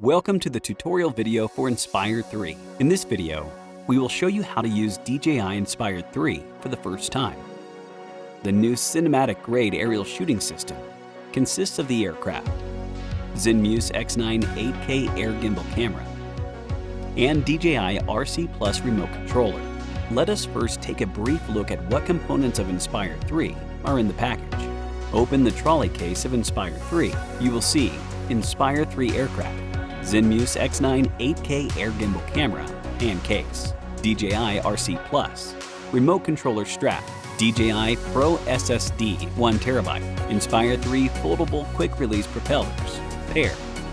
Welcome to the tutorial video for Inspire 3. In this video, we will show you how to use DJI Inspire 3 for the first time. The new cinematic-grade aerial shooting system consists of the aircraft, Zenmuse X9 8K Air Gimbal camera, and DJI RC Plus remote controller. Let us first take a brief look at what components of Inspire 3 are in the package. Open the trolley case of Inspire 3. You will see Inspire 3 aircraft, Zenmuse X9 8K Air Gimbal camera and case, DJI RC Plus, remote controller strap, DJI Pro SSD 1TB, Inspire 3 foldable quick-release propellers, pair,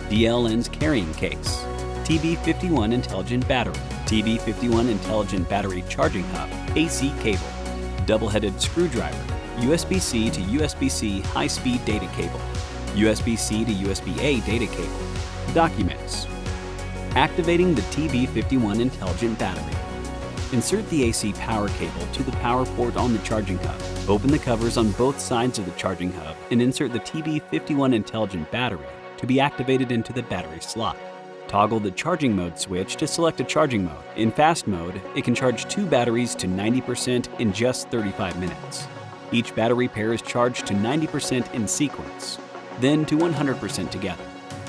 DL lens carrying case, TB51 intelligent battery, TB51 intelligent battery charging hub, AC cable, double-headed screwdriver, USB-C to USB-C high-speed data cable, USB-C to USB-A data cable, documents. Activating the TB51 intelligent battery. Insert the AC power cable to the power port on the charging hub. Open the covers on both sides of the charging hub and insert the TB51 intelligent battery to be activated into the battery slot. Toggle the charging mode switch to select a charging mode. In fast mode, it can charge 2 batteries to 90% in just 35 minutes. Each battery pair is charged to 90% in sequence, then to 100% together.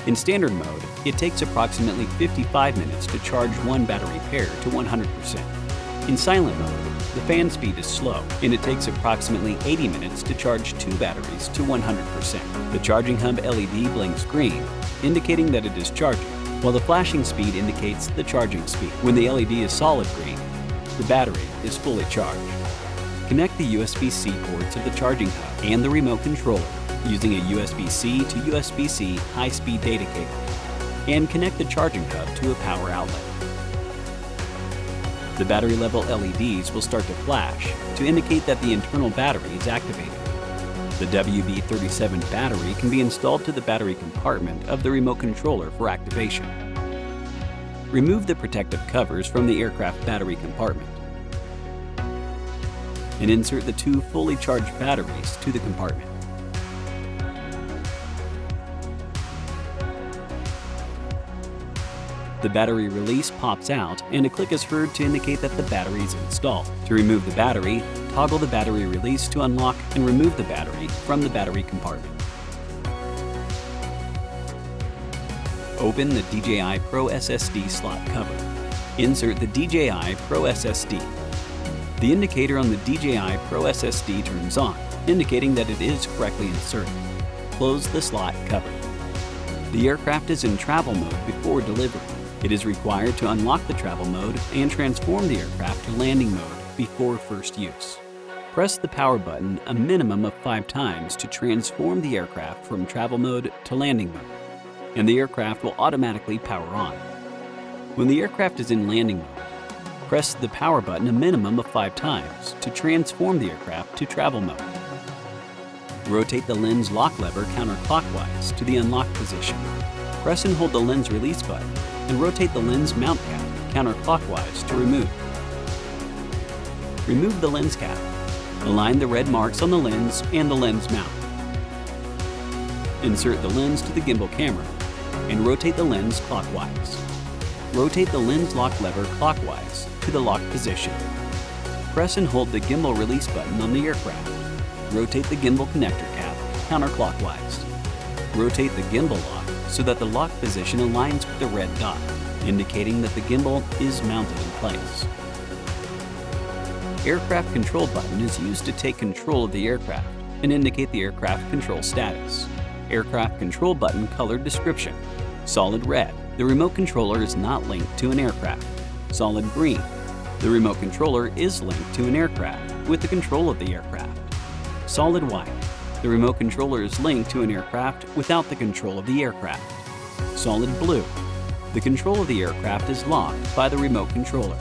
In standard mode, it takes approximately 55 minutes to charge one battery pair to 100%. In silent mode, the fan speed is slow, and it takes approximately 80 minutes to charge 2 batteries to 100%. The charging hub LED blinks green, indicating that it is charging, while the flashing speed indicates the charging speed. When the LED is solid green, the battery is fully charged. Connect the USB-C ports of the charging hub and the remote controller using a USB-C to USB-C high-speed data cable, and connect the charging hub to a power outlet. The battery level LEDs will start to flash to indicate that the internal battery is activated. The WB37 battery can be installed to the battery compartment of the remote controller for activation. Remove the protective covers from the aircraft battery compartment and insert the 2 fully charged batteries to the compartment. The battery release pops out and a click is heard to indicate that the battery is installed. To remove the battery, toggle the battery release to unlock and remove the battery from the battery compartment. Open the DJI Pro SSD slot cover. Insert the DJI Pro SSD. The indicator on the DJI Pro SSD turns on, indicating that it is correctly inserted. Close the slot cover. The aircraft is in travel mode before delivery. It is required to unlock the travel mode and transform the aircraft to landing mode before first use. Press the power button a minimum of 5 times to transform the aircraft from travel mode to landing mode, and the aircraft will automatically power on. When the aircraft is in landing mode, press the power button a minimum of 5 times to transform the aircraft to travel mode. Rotate the lens lock lever counterclockwise to the unlock position. Press and hold the lens release button and rotate the lens mount cap counterclockwise to remove. Remove the lens cap. Align the red marks on the lens and the lens mount. Insert the lens to the gimbal camera and rotate the lens clockwise. Rotate the lens lock lever clockwise to the lock position. Press and hold the gimbal release button on the aircraft. Rotate the gimbal connector cap counterclockwise. Rotate the gimbal lock so that the lock position aligns with the red dot, indicating that the gimbal is mounted in place. Aircraft control button is used to take control of the aircraft and indicate the aircraft control status. Aircraft control button color description. Solid red. The remote controller is not linked to an aircraft. Solid green. The remote controller is linked to an aircraft with the control of the aircraft. Solid white. The remote controller is linked to an aircraft without the control of the aircraft. Solid blue. The control of the aircraft is locked by the remote controller.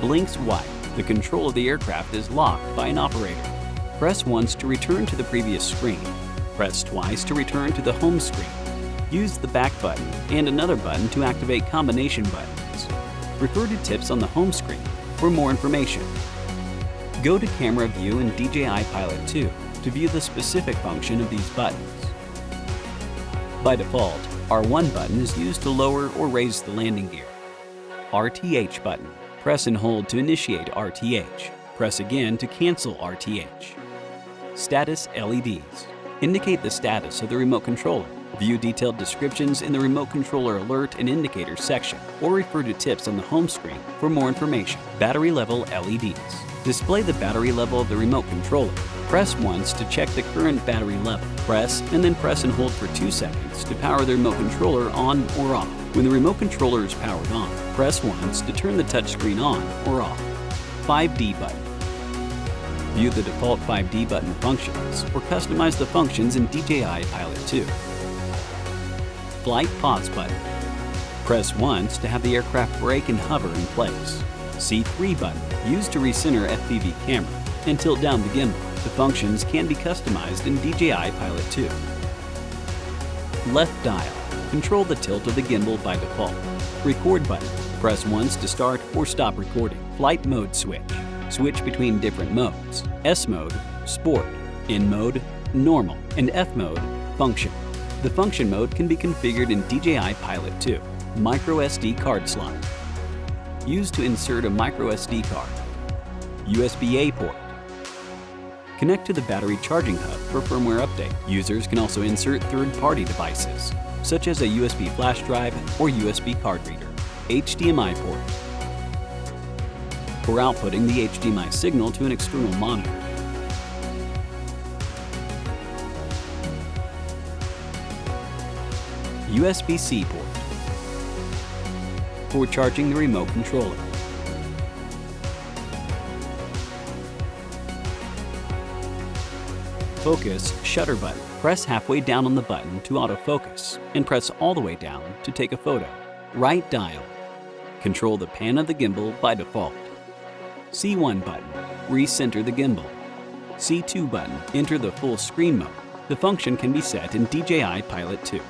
Blinks white. The control of the aircraft is locked by an operator. Press once to return to the previous screen. Press twice to return to the home screen. Use the back button and another button to activate combination buttons. Refer to tips on the home screen for more information. Go to Camera View in DJI Pilot 2 to view the specific function of these buttons. By default, R1 button is used to lower or raise the landing gear. RTH button. Press and hold to initiate RTH. Press again to cancel RTH. Status LEDs. Indicate the status of the remote controller. View detailed descriptions in the remote controller alert and indicators section, or refer to tips on the home screen for more information. Battery level LEDs. Display the battery level of the remote controller. Press once to check the current battery level. Press and then press and hold for 2 seconds to power the remote controller on or off. When the remote controller is powered on, press once to turn the touchscreen on or off. 5D button. View the default 5D button functions or customize the functions in DJI Pilot 2. Flight pause button. Press once to have the aircraft brake and hover in place. C3 button, used to recenter FPV camera, and tilt down the gimbal. The functions can be customized in DJI Pilot 2. Left dial, control the tilt of the gimbal by default. Record button, press once to start or stop recording. Flight mode switch, switch between different modes. S mode, sport. N mode, normal. And F mode, function. The function mode can be configured in DJI Pilot 2. Micro SD card slot. Used to insert a micro SD card. USB-A port. Connect to the battery charging hub for firmware update. Users can also insert third-party devices, such as a USB flash drive or USB card reader. HDMI port. For outputting the HDMI signal to an external monitor. USB-C port. For charging the remote controller. Focus shutter button. Press halfway down on the button to autofocus and press all the way down to take a photo. Right dial. Control the pan of the gimbal by default. C1 button. Recenter the gimbal. C2 button. Enter the full screen mode. The function can be set in DJI Pilot 2.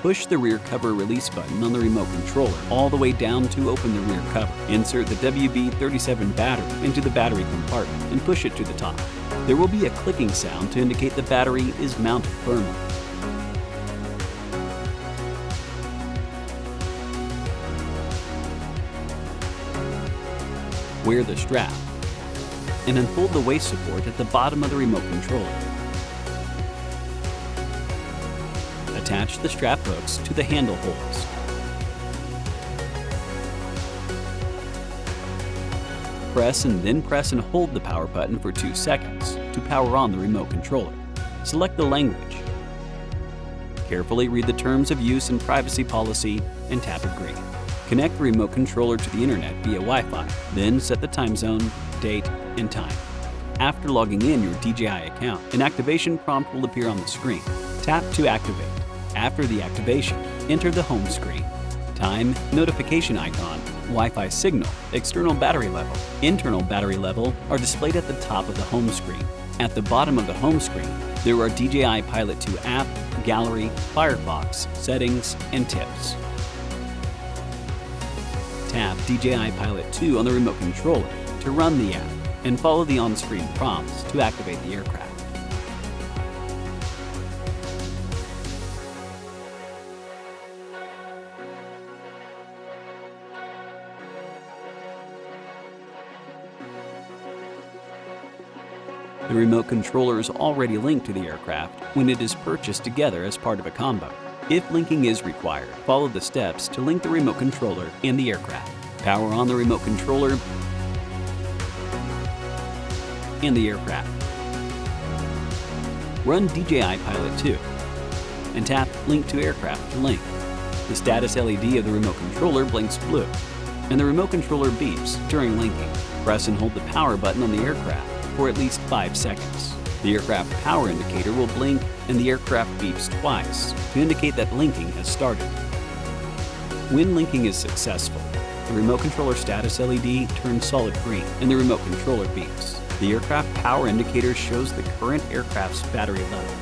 Push the rear cover release button on the remote controller all the way down to open the rear cover. Insert the WB37 battery into the battery compartment and push it to the top. There will be a clicking sound to indicate the battery is mounted firmly. Wear the strap and unfold the waist support at the bottom of the remote controller. Attach the strap hooks to the handle holes. Press and hold the power button for 2 seconds to power on the remote controller. Select the language. Carefully read the terms of use and privacy policy and tap Agree. Connect the remote controller to the internet via Wi-Fi, then set the time zone, date, and time. After logging in your DJI account, an activation prompt will appear on the screen. Tap to activate. After the activation, enter the home screen. Time, notification icon, Wi-Fi signal, external battery level, internal battery level are displayed at the top of the home screen. At the bottom of the home screen, there are DJI Pilot 2 app, gallery, Firefox, settings, and tips. Tap DJI Pilot 2 on the remote controller to run the app and follow the on-screen prompts to activate the aircraft. The remote controller is already linked to the aircraft when it is purchased together as part of a combo. If linking is required, follow the steps to link the remote controller and the aircraft. Power on the remote controller and the aircraft. Run DJI Pilot 2 and tap Link to Aircraft to link. The status LED of the remote controller blinks blue and the remote controller beeps during linking. Press and hold the power button on the aircraft for at least 5 seconds. The aircraft power indicator will blink and the aircraft beeps twice to indicate that linking has started. When linking is successful, the remote controller status LED turns solid green and the remote controller beeps. The aircraft power indicator shows the current aircraft's battery level.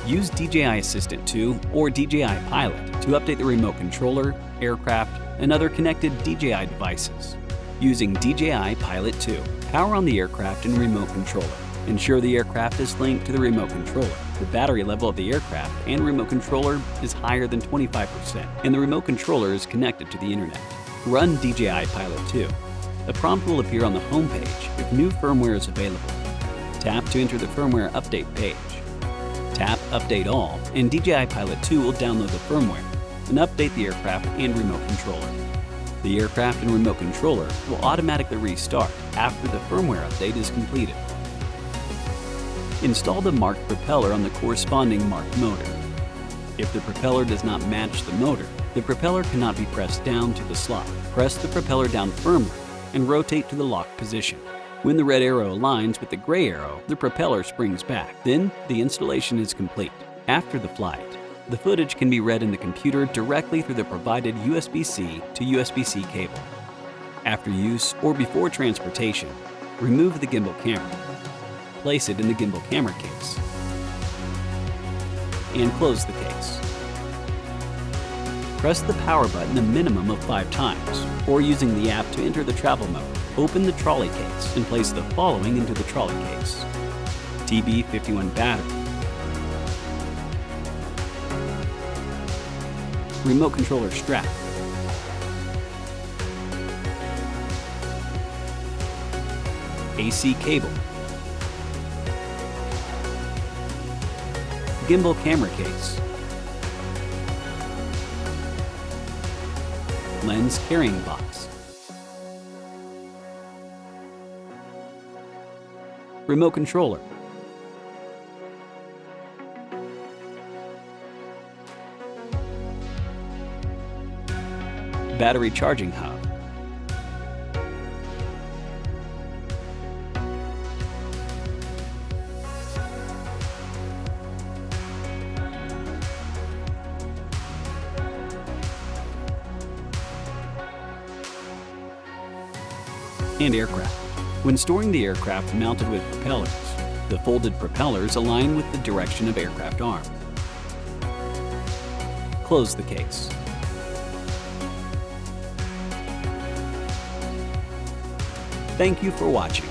Use DJI Assistant 2 or DJI Pilot to update the remote controller, aircraft, and other connected DJI devices. Using DJI Pilot 2, power on the aircraft and remote controller. Ensure the aircraft is linked to the remote controller. The battery level of the aircraft and remote controller is higher than 25%, and the remote controller is connected to the internet. Run DJI Pilot 2. A prompt will appear on the home page if new firmware is available. Tap to enter the firmware update page. Tap Update All, and DJI Pilot 2 will download the firmware and update the aircraft and remote controller. The aircraft and remote controller will automatically restart after the firmware update is completed. Install the marked propeller on the corresponding marked motor. If the propeller does not match the motor, the propeller cannot be pressed down to the slot. Press the propeller down firmly and rotate to the locked position. When the red arrow aligns with the gray arrow, the propeller springs back. Then, the installation is complete. After the flight, the footage can be read in the computer directly through the provided USB-C to USB-C cable. After use or before transportation, remove the gimbal camera. Place it in the gimbal camera case and close the case. Press the power button a minimum of 5 times, or using the app to enter the travel mode. Open the trolley case and place the following into the trolley case: TB51 battery, remote controller strap, AC cable, gimbal camera case, lens carrying box, remote controller, battery charging hub, and aircraft. When storing the aircraft mounted with propellers, the folded propellers align with the direction of aircraft arm. Close the case. Thank you for watching.